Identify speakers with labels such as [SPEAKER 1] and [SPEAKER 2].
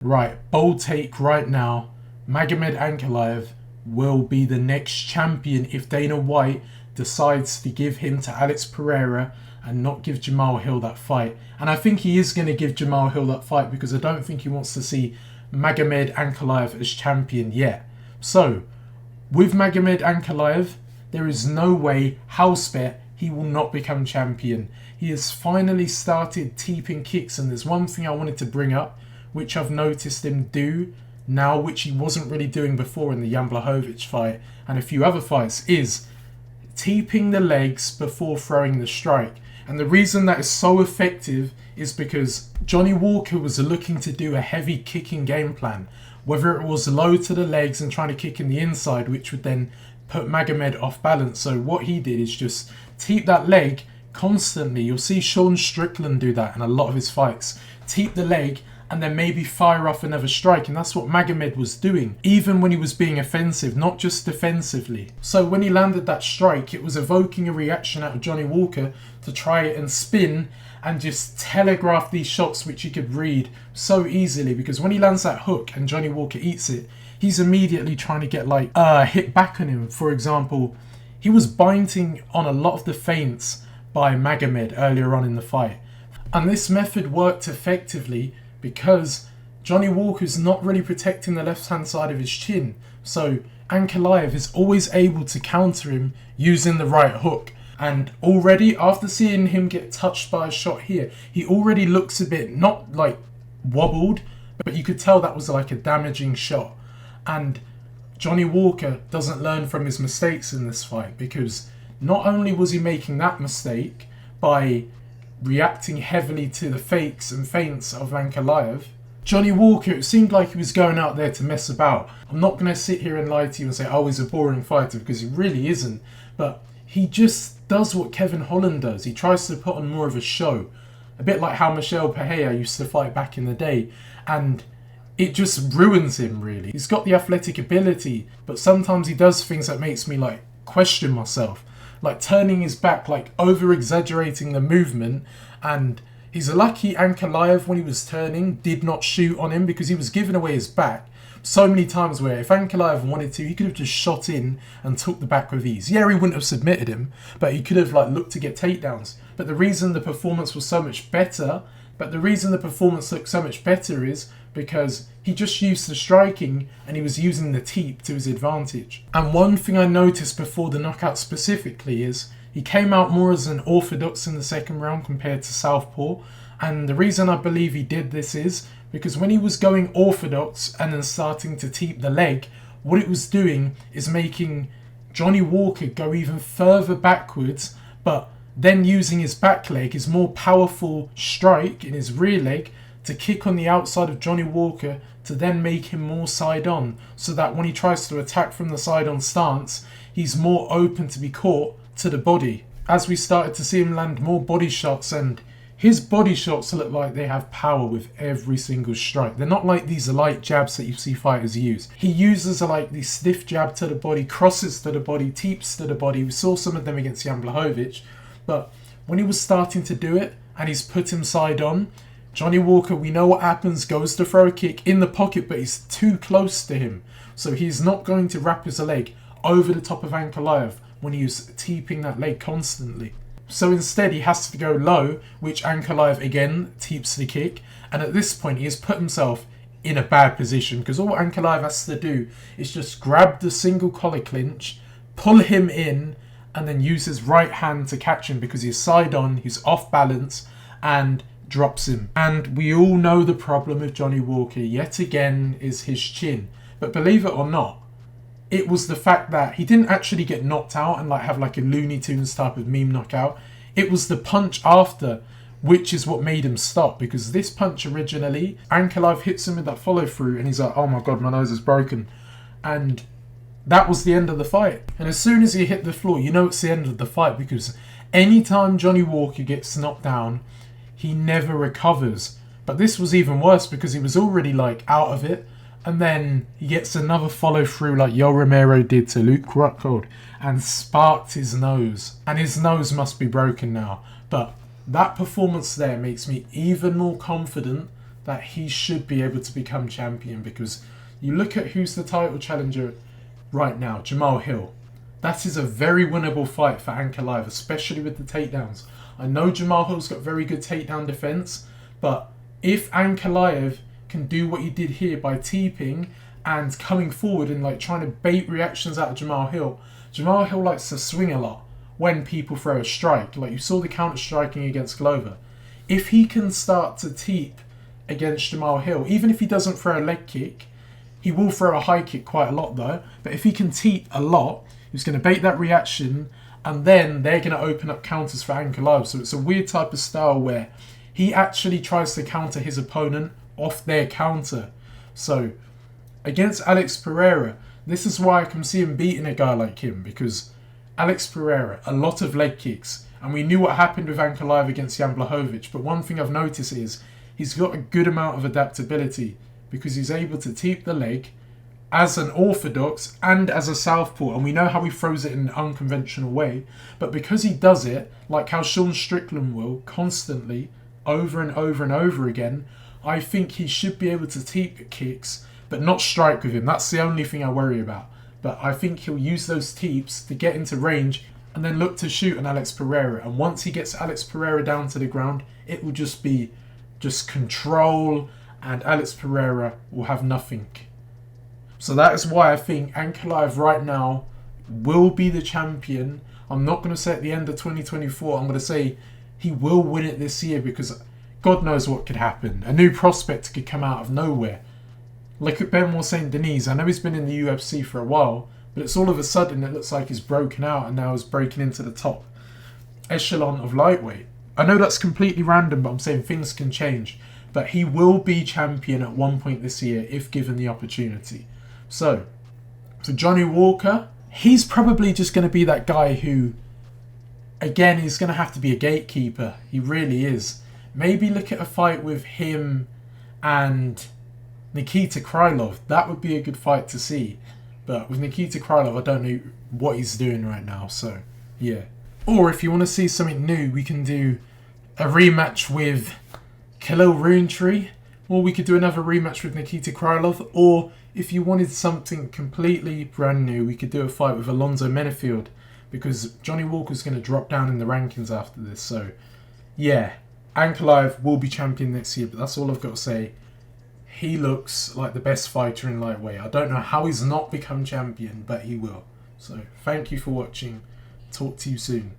[SPEAKER 1] Right, bold take right now. Magomed Ankalaev will be the next champion if Dana White decides to give him to Alex Pereira and not give Jamal Hill that fight. And I think he is going to give Jamal Hill that fight because I don't think he wants to see Magomed Ankalaev as champion yet. So, with Magomed Ankalaev, there is no way, house bet, he will not become champion. He has finally started teeping kicks, and there's one thing I wanted to bring up, which I've noticed him do now, which he wasn't really doing before in the Jan Blachowicz fight and a few other fights, is teeping the legs before throwing the strike. And the reason that is so effective is because Johnny Walker was looking to do a heavy kicking game plan, whether it was low to the legs and trying to kick in the inside, which would then put Magomed off balance. So what he did is just teep that leg constantly. You'll see Sean Strickland do that in a lot of his fights. Teep the leg and then maybe fire off another strike. And that's what Magomed was doing, even when he was being offensive, not just defensively. So when he landed that strike, it was evoking a reaction out of Johnny Walker to try and spin and just telegraph these shots, which he could read so easily. Because when he lands that hook and Johnny Walker eats it, he's immediately trying to get hit back on him. For example, he was binding on a lot of the feints by Magomed earlier on in the fight. And this method worked effectively because Johnny Walker's not really protecting the left-hand side of his chin. So Ankalaev is always able to counter him using the right hook. And already, after seeing him get touched by a shot here, he already looks a bit, not like wobbled, but you could tell that was like a damaging shot. And Johnny Walker doesn't learn from his mistakes in this fight, because not only was he making that mistake by reacting heavily to the fakes and feints of Ankalaev, Johnny Walker, it seemed like he was going out there to mess about. I'm not going to sit here and lie to you and say, oh, he's a boring fighter, because he really isn't. But he just does what Kevin Holland does. He tries to put on more of a show. A bit like how Michel Pereira used to fight back in the day. And it just ruins him, really. He's got the athletic ability, but sometimes he does things that makes me question myself. Like turning his back, over-exaggerating the movement. And he's lucky Ankalaev, when he was turning, did not shoot on him, because he was giving away his back so many times where if Ankalaev wanted to, he could have just shot in and took the back with ease. Yeah, he wouldn't have submitted him, but he could have looked to get takedowns. But the reason the performance was so much better, is because he just used the striking and he was using the teep to his advantage. And one thing I noticed before the knockout specifically is he came out more as an orthodox in the second round compared to southpaw. And the reason I believe he did this is because when he was going orthodox and then starting to teep the leg, what it was doing is making Johnny Walker go even further backwards, but then using his back leg, his more powerful strike in his rear leg, to kick on the outside of Johnny Walker to then make him more side on, so that when he tries to attack from the side on stance, he's more open to be caught to the body. As we started to see him land more body shots, and his body shots look like they have power with every single strike. They're not like these light jabs that you see fighters use. He uses the stiff jab to the body, crosses to the body, teeps to the body. We saw some of them against Jan Blachowicz, but when he was starting to do it and he's put him side on, Johnny Walker, we know what happens, goes to throw a kick in the pocket, but he's too close to him. So he's not going to wrap his leg over the top of Ankalaev when he's teeping that leg constantly. So instead he has to go low, which Ankalaev again teeps the kick. And at this point he has put himself in a bad position, because all Ankalaev has to do is just grab the single collar clinch, pull him in, and then use his right hand to catch him, because he's side on, he's off balance, and drops him. And we all know the problem with Johnny Walker yet again is his chin. But believe it or not, it was the fact that he didn't actually get knocked out and have a Looney Tunes type of meme knockout. It was the punch after, which is what made him stop, because this punch originally, Ankalaev hits him with that follow through and he's like, oh my god, my nose is broken. And that was the end of the fight. And as soon as he hit the floor, you know it's the end of the fight, because anytime Johnny Walker gets knocked down, he never recovers. But this was even worse, because he was already out of it, and then he gets another follow through like Yoel Romero did to Luke Rockhold and sparked his nose. And his nose must be broken now. But that performance there makes me even more confident that he should be able to become champion, because you look at who's the title challenger right now, Jamal Hill. That is a very winnable fight for Ankalaev, especially with the takedowns. I know Jamal Hill's got very good takedown defense, but if Ankalaev can do what he did here by teeping and coming forward and like trying to bait reactions out of Jamal Hill likes to swing a lot when people throw a strike. Like you saw the counter striking against Glover. If he can start to teep against Jamal Hill, even if he doesn't throw a leg kick, he will throw a high kick quite a lot though, but if he can teep a lot, he's going to bait that reaction, and then they're going to open up counters for Ankalaev. So it's a weird type of style where he actually tries to counter his opponent off their counter. So against Alex Pereira, this is why I can see him beating a guy like him, because Alex Pereira, a lot of leg kicks, and we knew what happened with Ankalaev against Jan Blachowicz, but one thing I've noticed is he's got a good amount of adaptability, because he's able to teep the leg as an orthodox and as a southpaw, and we know how he throws it in an unconventional way, but because he does it like how Sean Strickland will, constantly, over and over and over again, I think he should be able to teep kicks but not strike with him. That's the only thing I worry about. But I think he'll use those teeps to get into range and then look to shoot on Alex Pereira, and once he gets Alex Pereira down to the ground, it will just be control, and Alex Pereira will have nothing. So that is why I think Ankalaev right now will be the champion. I'm not going to say at the end of 2024. I'm going to say he will win it this year, because God knows what could happen. A new prospect could come out of nowhere. Look at Benoit Saint Denis. I know he's been in the UFC for a while, but it's all of a sudden it looks like he's broken out and now is breaking into the top echelon of lightweight. I know that's completely random, but I'm saying things can change. But he will be champion at one point this year if given the opportunity. So, for Johnny Walker, he's probably just going to be that guy who, again, he's going to have to be a gatekeeper. He really is. Maybe look at a fight with him and Nikita Krylov. That would be a good fight to see. But with Nikita Krylov, I don't know what he's doing right now. So, yeah. Or if you want to see something new, we can do a rematch with Khalil Rountree. Or we could do another rematch with Nikita Krylov. Or if you wanted something completely brand new, we could do a fight with Alonzo Menafield, because Johnny Walker's going to drop down in the rankings after this. So, yeah, Ankalaev will be champion next year, but that's all I've got to say. He looks like the best fighter in lightweight. I don't know how he's not become champion, but he will. So, thank you for watching. Talk to you soon.